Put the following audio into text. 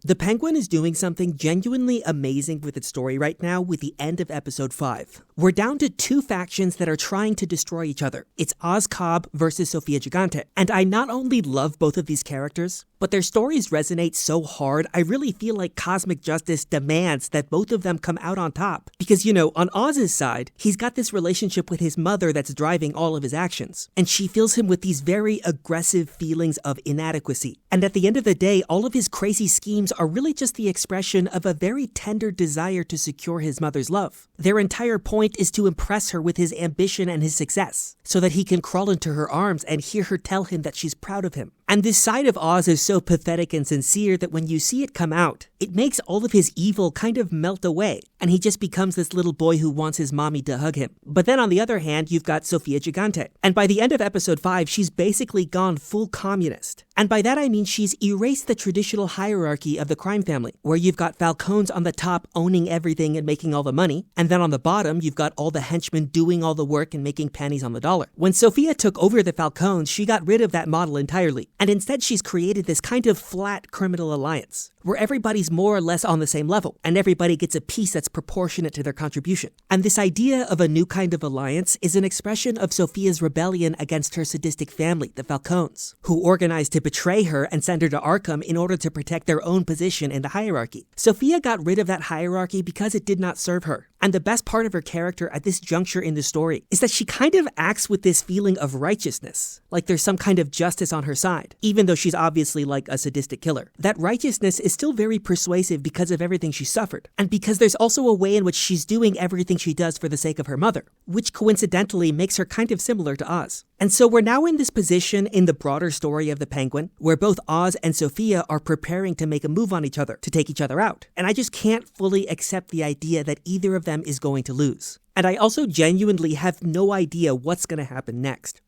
The Penguin is doing something genuinely amazing with its story right now with the end of episode 5. We're down to 2 factions that are trying to destroy each other. It's Oz Cobb versus Sofia Gigante. And I not only love both of these characters, but their stories resonate so hard, I really feel like cosmic justice demands that both of them come out on top. Because, on Oz's side, he's got this relationship with his mother that's driving all of his actions. And she fills him with these very aggressive feelings of inadequacy. And at the end of the day, all of his crazy schemes are really just the expression of a very tender desire to secure his mother's love. Their entire point is to impress her with his ambition and his success, so that he can crawl into her arms and hear her tell him that she's proud of him. And this side of Oz is so pathetic and sincere that when you see it come out, it makes all of his evil kind of melt away, and he just becomes this little boy who wants his mommy to hug him. But then on the other hand, you've got Sofia Gigante. And by the end of episode 5, she's basically gone full communist. And by that I mean she's erased the traditional hierarchy of the crime family, where you've got Falcones on the top owning everything and making all the money, and then on the bottom you've got all the henchmen doing all the work and making pennies on the dollar. When Sofia took over the Falcones, she got rid of that model entirely, and instead she's created this kind of flat criminal alliance, where everybody's more or less on the same level, and everybody gets a piece that's proportionate to their contribution. And this idea of a new kind of alliance is an expression of Sofia's rebellion against her sadistic family, the Falcones, who organized to betray her and send her to Arkham in order to protect their own position in the hierarchy. Sofia got rid of that hierarchy because it did not serve her. And the best part of her character at this juncture in the story is that she kind of acts with this feeling of righteousness, like there's some kind of justice on her side, even though she's obviously like a sadistic killer. That righteousness is still very persuasive because of everything she suffered, and because there's also a way in which she's doing everything she does for the sake of her mother, which coincidentally makes her kind of similar to Oz. And so we're now in this position in the broader story of the Penguin, where both Oz and Sofia are preparing to make a move on each other, to take each other out. And I just can't fully accept the idea that either of them is going to lose. And I also genuinely have no idea what's going to happen next.